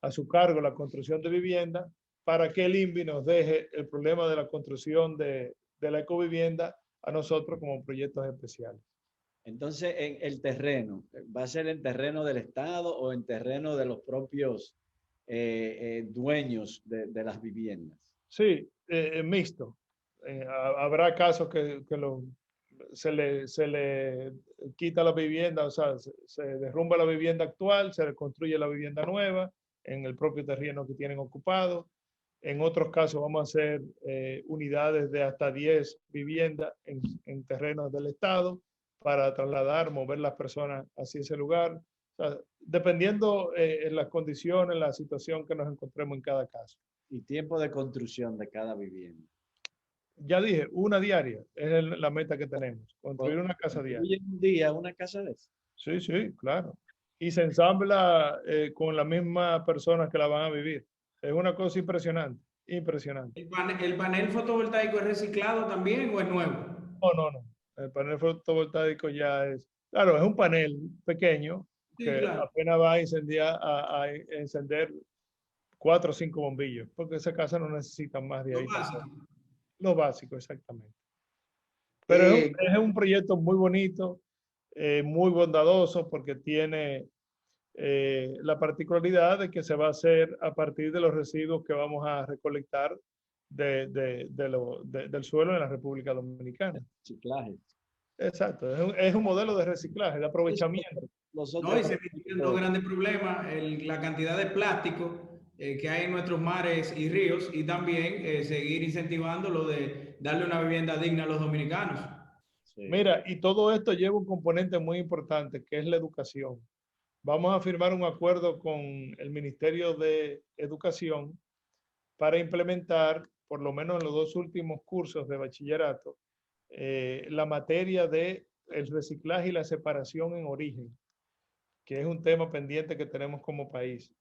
a su cargo la construcción de vivienda, para que el INVI nos deje el problema de la construcción de la ecovivienda a nosotros como proyectos especiales. Entonces, en el terreno, ¿va a ser en terreno del Estado o en terreno de los propios dueños de las viviendas? Sí, mixto. Habrá casos que se le quita la vivienda, o sea, se derrumba la vivienda actual, se le construye la vivienda nueva en el propio terreno que tienen ocupado. En otros casos vamos a hacer unidades de hasta 10 viviendas en terrenos del Estado para trasladar, mover las personas hacia ese lugar. O sea, dependiendo las condiciones, la situación que nos encontremos en cada caso. Y tiempo de construcción de cada vivienda. Ya dije, una diaria es la meta que tenemos, construir una casa diaria. ¿Construyen un día una casa de esa? Sí, sí, claro. Y se ensambla con las mismas personas que la van a vivir. Es una cosa impresionante, impresionante. ¿El panel fotovoltaico es reciclado también o es nuevo? No, no, no. El panel fotovoltaico ya es, claro, es un panel pequeño Sí, que claro. apenas va a encender 4 o 5 bombillos, porque esa casa no necesita más de Lo ahí básico. tampoco. Lo básico, exactamente. Pero es un proyecto muy bonito, muy bondadoso, porque tiene la particularidad de que se va a hacer a partir de los residuos que vamos a recolectar del suelo en la República Dominicana. Reciclaje. Exacto, es un modelo de reciclaje, de aprovechamiento. Los No, y otros se mitigan dos grandes problemas, la cantidad de plástico que hay en nuestros mares y ríos, y también seguir incentivando lo de darle una vivienda digna a los dominicanos. sí. Mira, y todo esto lleva un componente muy importante, que es la educación. Vamos a firmar un acuerdo con el Ministerio de Educación para implementar, por lo menos en los 2 últimos cursos de bachillerato, la materia de el reciclaje y la separación en origen, que es un tema pendiente que tenemos como país.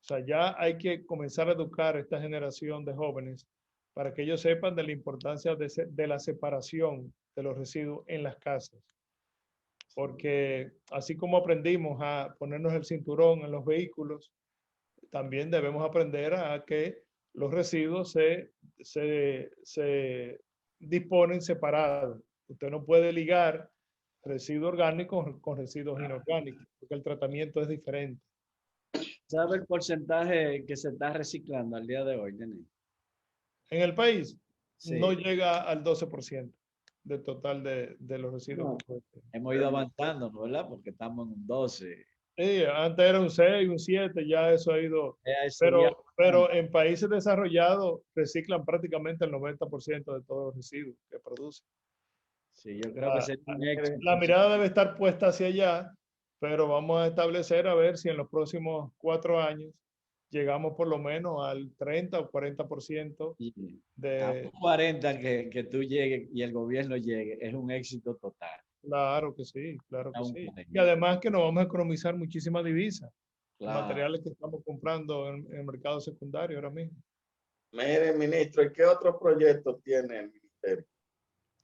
O sea, ya hay que comenzar a educar a esta generación de jóvenes para que ellos sepan de la importancia de la separación de los residuos en las casas. Porque así como aprendimos a ponernos el cinturón en los vehículos, también debemos aprender a que los residuos se disponen separados. Usted no puede ligar residuos orgánicos con residuos inorgánicos, porque el tratamiento es diferente. ¿Sabe el porcentaje que se está reciclando al día de hoy, Denis? En el país no Sí. llega al 12% del total de los residuos. No, hemos ido avanzando, ¿no? ¿Verdad? Porque estamos en un 12. Sí, antes era un 6, un 7, ya eso ha ido. Seguía Pero en países desarrollados reciclan prácticamente el 90% de todos los residuos que producen. Sí, yo creo que sería un éxito. La mirada debe estar puesta hacia allá, pero vamos a establecer a ver si en los próximos 4 años llegamos por lo menos al 30 o 40% Sí. A de... un 40 que tú llegues y el gobierno llegue, es un éxito total. Claro que sí, claro A que un sí. 40, Y además que nos vamos a economizar muchísima divisa. claro. Materiales que estamos comprando en el mercado secundario ahora mismo. Mire, ministro, ¿y qué otros proyectos tiene el ministerio?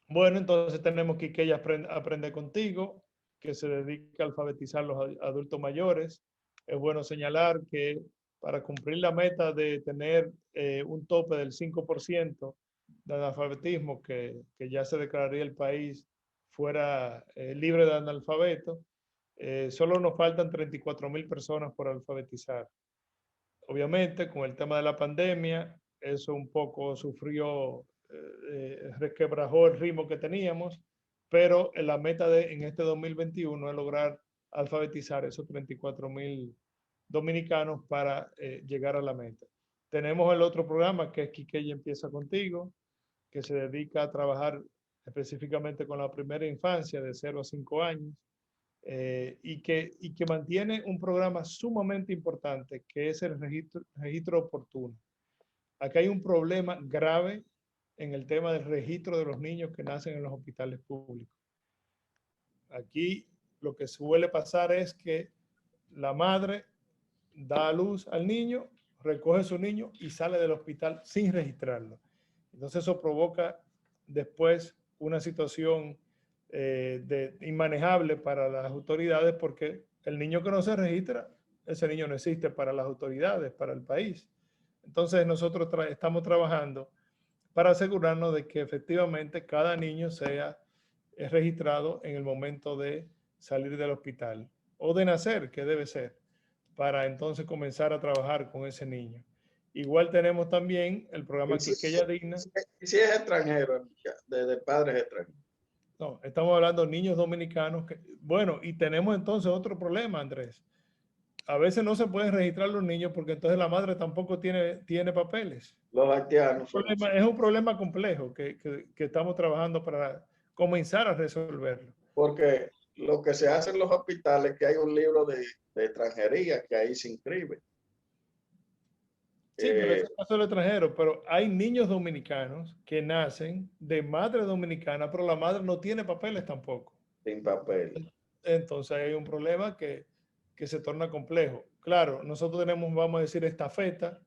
Bueno, entonces tenemos que ella aprende contigo, que se dedica a alfabetizar a los adultos mayores. Es bueno señalar que para cumplir la meta de tener un tope del 5% de analfabetismo, que ya se declararía el país fuera libre de analfabeto, solo nos faltan 34.000 personas por alfabetizar. Obviamente, con el tema de la pandemia, eso un poco sufrió, resquebrajó el ritmo que teníamos, pero la meta en este 2021 es lograr alfabetizar esos 34.000 dominicanos para llegar a la meta. Tenemos el otro programa que es Quiqueya Empieza Contigo, que se dedica a trabajar específicamente con la primera infancia de 0 a 5 años. Y que mantiene un programa sumamente importante, que es el registro oportuno. Acá hay un problema grave en el tema del registro de los niños que nacen en los hospitales públicos. Aquí lo que suele pasar es que la madre da a luz al niño, recoge su niño y sale del hospital sin registrarlo. Entonces eso provoca después una situación inmanejable para las autoridades, porque el niño que no se registra, ese niño no existe para las autoridades, para el país. Entonces nosotros estamos trabajando para asegurarnos de que efectivamente cada niño sea registrado en el momento de salir del hospital o de nacer, que debe ser, para entonces comenzar a trabajar con ese niño. Igual tenemos también el programa Quiqueya Digna. ¿Y si es extranjero, de padres extranjeros? No, estamos hablando de niños dominicanos. Bueno, y tenemos entonces otro problema, Andrés. A veces no se pueden registrar los niños porque entonces la madre tampoco tiene papeles. Los haitianos. Es un problema complejo que estamos trabajando para comenzar a resolverlo. Porque lo que se hace en los hospitales es que hay un libro de extranjería que ahí se inscribe. Sí, pero ese caso del extranjero, pero hay niños dominicanos que nacen de madre dominicana, pero la madre no tiene papeles tampoco. Sin papel. Entonces hay un problema que se torna complejo. Claro, nosotros tenemos, vamos a decir, estafeta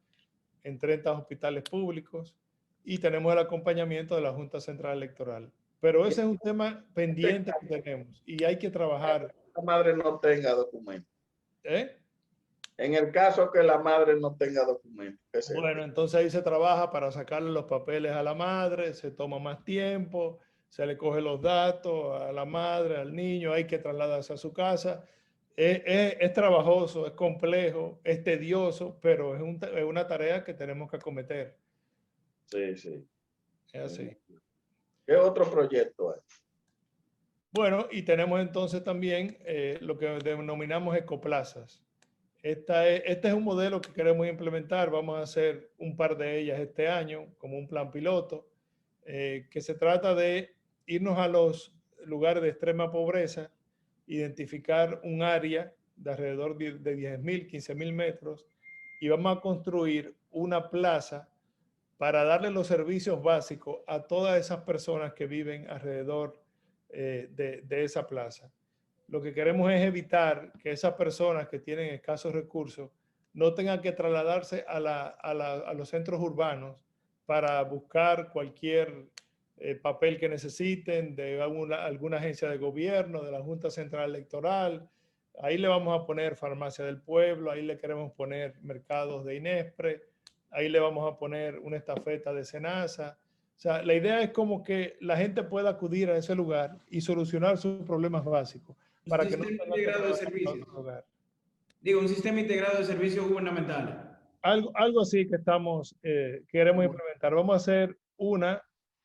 en 30 hospitales públicos y tenemos el acompañamiento de la Junta Central Electoral. Pero ese es un tema pendiente que tenemos y hay que trabajar. La madre no tenga documentos. ¿Eh? En el caso que la madre no tenga documentos. Bueno, entonces ahí se trabaja para sacarle los papeles a la madre, se toma más tiempo, se le coge los datos a la madre, al niño, hay que trasladarse a su casa. Es trabajoso, es complejo, es tedioso, pero es una tarea que tenemos que acometer. Sí, sí. Es así. ¿Qué otro proyecto hay? Bueno, y tenemos entonces también lo que denominamos ecoplazas. Este es un modelo que queremos implementar. Vamos a hacer un par de ellas este año como un plan piloto, que se trata de irnos a los lugares de extrema pobreza, identificar un área de alrededor de 10.000, 15.000 metros y vamos a construir una plaza para darle los servicios básicos a todas esas personas que viven alrededor de esa plaza. Lo que queremos es evitar que esas personas que tienen escasos recursos no tengan que trasladarse a los centros urbanos para buscar cualquier papel que necesiten de alguna agencia de gobierno, de la Junta Central Electoral. Ahí le vamos a poner farmacia del pueblo, ahí le queremos poner mercados de Inespre, ahí le vamos a poner una estafeta de Senasa. O sea, la idea es como que la gente pueda acudir a ese lugar y solucionar sus problemas básicos Un para que no sistema tengan que integrado de trabajar a servicios. otro lugar. Digo, un sistema integrado de servicios gubernamentales. Algo así que queremos implementar. Vamos a hacer una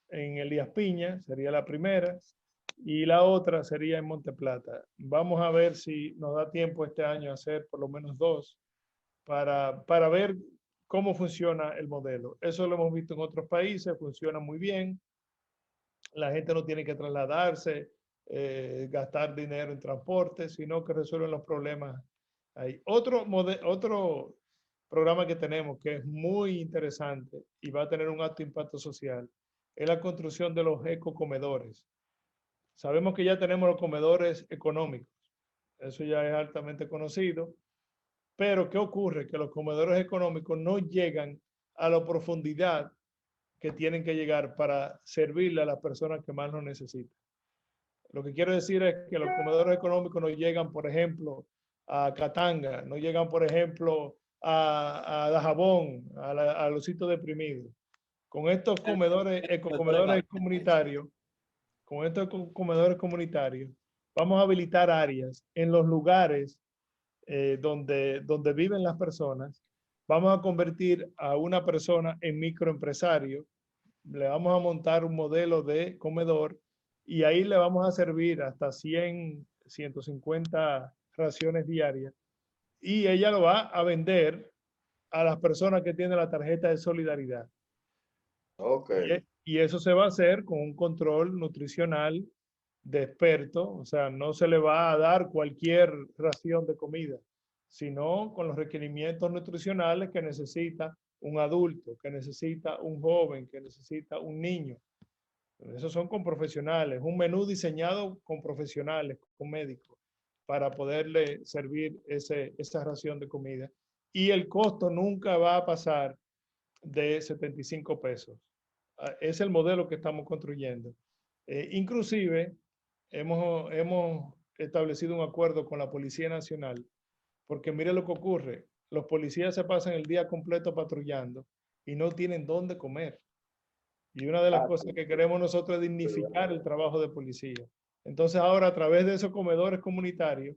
en Elías Piña, sería la primera, y la otra sería en Monte Plata. Vamos a ver si nos da tiempo este año hacer por lo menos dos para ver cómo funciona el modelo. Eso lo hemos visto en otros países, funciona muy bien. La gente no tiene que trasladarse, gastar dinero en transporte, sino que resuelven los problemas ahí. Otro programa que tenemos que es muy interesante y va a tener un alto impacto social es la construcción de los ecocomedores. Sabemos que ya tenemos los comedores económicos, eso ya es altamente conocido, pero ¿qué ocurre? Que los comedores económicos no llegan a la profundidad que tienen que llegar para servirle a las personas que más lo necesitan. Lo que quiero decir es que los comedores económicos no llegan, por ejemplo, a Katanga, no llegan, por ejemplo, a Dajabón, a los sitios deprimidos. Con estos ecocomedores comunitarios, vamos a habilitar áreas en los lugares donde viven las personas. Vamos a convertir a una persona en microempresario, le vamos a montar un modelo de comedor y ahí le vamos a servir hasta 100, 150 raciones diarias y ella lo va a vender a las personas que tienen la tarjeta de solidaridad. Ok. Y eso se va a hacer con un control nutricional de experto, o sea, no se le va a dar cualquier ración de comida, sino con los requerimientos nutricionales que necesita un adulto, que necesita un joven, que necesita un niño. Esos son con profesionales, un menú diseñado con profesionales, con médicos, para poderle servir esa ración de comida. Y el costo nunca va a pasar de 75 pesos. Es el modelo que estamos construyendo. Inclusive, hemos establecido un acuerdo con la Policía Nacional, porque mire lo que ocurre, los policías se pasan el día completo patrullando y no tienen dónde comer. Y una de las cosas que queremos nosotros es dignificar el trabajo de policía. Entonces ahora a través de esos comedores comunitarios,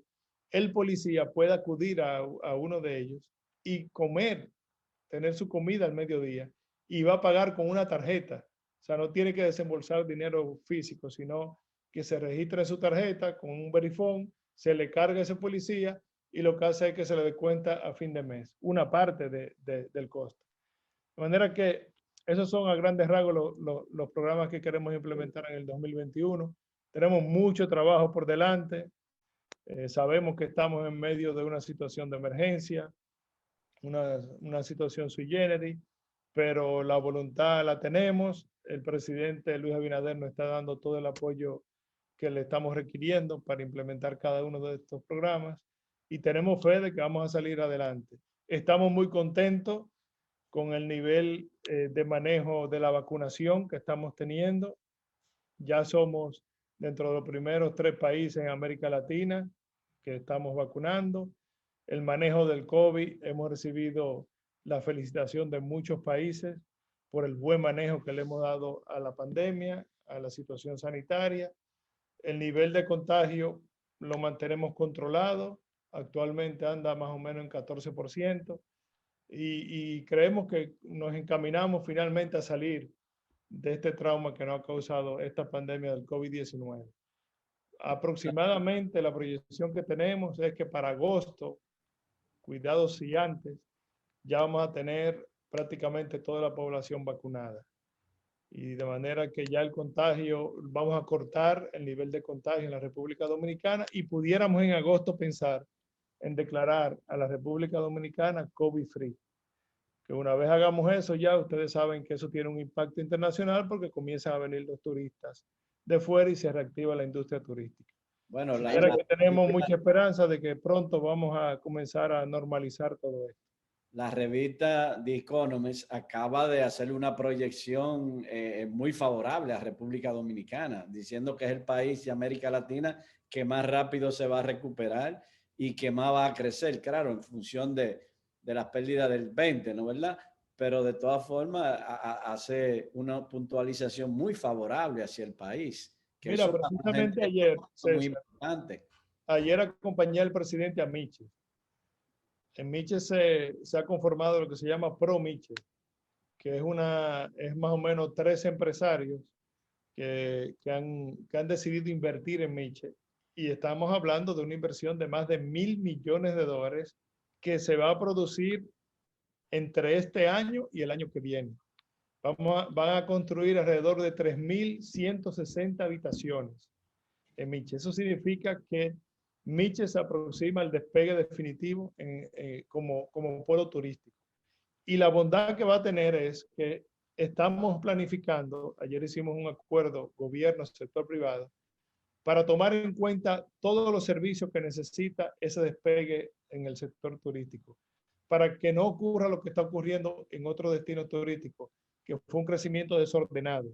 el policía puede acudir a uno de ellos y comer, tener su comida al mediodía y va a pagar con una tarjeta. O sea, no tiene que desembolsar dinero físico, sino que se registra en su tarjeta con un verifón, se le carga a ese policía y lo que hace es que se le dé cuenta a fin de mes, una parte del costo. De manera que esos son a grandes rasgos los programas que queremos implementar en el 2021. Tenemos mucho trabajo por delante. Sabemos que estamos en medio de una situación de emergencia, una situación sui generis, pero la voluntad la tenemos. El presidente Luis Abinader nos está dando todo el apoyo que le estamos requiriendo para implementar cada uno de estos programas y tenemos fe de que vamos a salir adelante. Estamos muy contentos con el nivel de manejo de la vacunación que estamos teniendo. Ya somos dentro de los primeros 3 países en América Latina que estamos vacunando. El manejo del COVID, hemos recibido la felicitación de muchos países por el buen manejo que le hemos dado a la pandemia, a la situación sanitaria. El nivel de contagio lo mantenemos controlado. Actualmente anda más o menos en 14%. Y creemos que nos encaminamos finalmente a salir de este trauma que nos ha causado esta pandemia del COVID-19. aproximadamente la proyección que tenemos es que para agosto, cuidados si antes, ya vamos a tener prácticamente toda la población vacunada. Y de manera que ya el contagio, vamos a cortar el nivel de contagio en la República Dominicana y pudiéramos en agosto pensar en declarar a la República Dominicana COVID-free. Que una vez hagamos eso, ya ustedes saben que eso tiene un impacto internacional porque comienzan a venir los turistas de fuera y se reactiva la industria turística. Bueno, Que tenemos mucha esperanza de que pronto vamos a comenzar a normalizar todo esto. la revista The Economist acaba de hacer una proyección muy favorable a República Dominicana, diciendo que es el país de América Latina que más rápido se va a recuperar y que más va a crecer, claro, en función de las pérdidas del 20, ¿no verdad? Pero de todas formas hace una puntualización muy favorable hacia el país. Que mira, eso precisamente ayer, es muy importante. Ayer acompañé al presidente a Miche. En Miche se ha conformado lo que se llama Pro Miche, que es más o menos 3 empresarios que han decidido invertir en Miche. Y estamos hablando de una inversión de más de $1.000 millones que se va a producir entre este año y el año que viene. Van a construir alrededor de 3.160 habitaciones en Miche. Eso significa que Miche se aproxima al despegue definitivo como polo turístico. Y la bondad que va a tener es que estamos planificando, ayer hicimos un acuerdo gobierno, sector privado, para tomar en cuenta todos los servicios que necesita ese despegue en el sector turístico, para que no ocurra lo que está ocurriendo en otros destinos turísticos, que fue un crecimiento desordenado.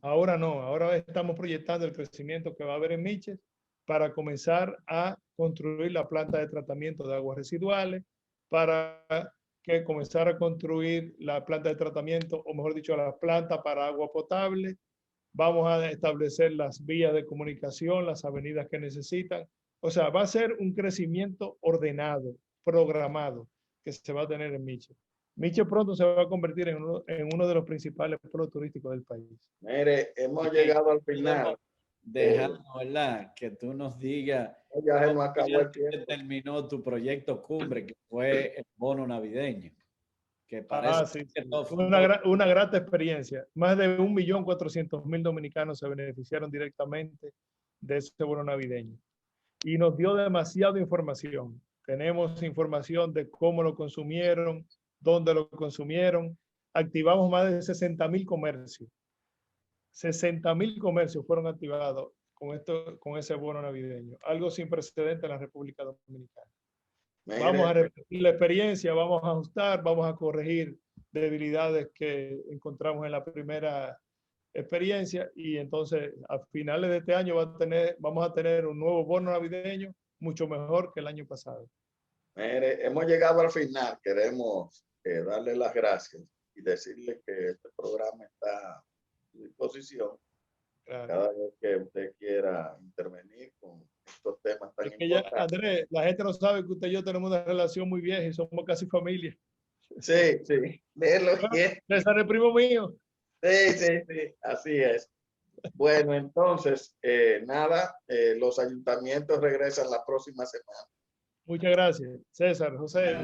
Ahora no, ahora estamos proyectando el crecimiento que va a haber en Miche para comenzar a construir la planta de tratamiento de aguas residuales, para que comenzar a construir la planta de tratamiento, o mejor dicho, la planta para agua potable. Vamos a establecer las vías de comunicación, las avenidas que necesitan. O sea, va a ser un crecimiento ordenado, programado, que se va a tener en Miche. Miche pronto se va a convertir en uno de los principales polos turísticos del país. Mire, hemos llegado al final. Dejamos, ¿verdad? Que tú nos digas Ya se nos acabó el tiempo. terminó tu proyecto cumbre, que fue el bono navideño. Que parece sí. Una grata experiencia. Más de 1.400.000 dominicanos se beneficiaron directamente de ese bono navideño. Y nos dio demasiada información. Tenemos información de cómo lo consumieron, dónde lo consumieron. Activamos más de 60.000 comercios. 60.000 comercios fueron activados con ese bono navideño. Algo sin precedente en la República Dominicana. Mire, vamos a repetir la experiencia, vamos a ajustar, vamos a corregir debilidades que encontramos en la primera experiencia y entonces a finales de este año vamos a tener un nuevo bono navideño mucho mejor que el año pasado. Mire, hemos llegado al final. Queremos darle las gracias y decirle que este programa está a su disposición. Claro. Cada vez que usted quiera intervenir con estos temas tan importantes. Andrés, la gente no sabe que usted y yo tenemos una relación muy vieja y somos casi familia. Sí, sí. César es primo mío. Sí, sí, sí, así es. Bueno, entonces, nada, los ayuntamientos regresan la próxima semana. Muchas gracias, César, José.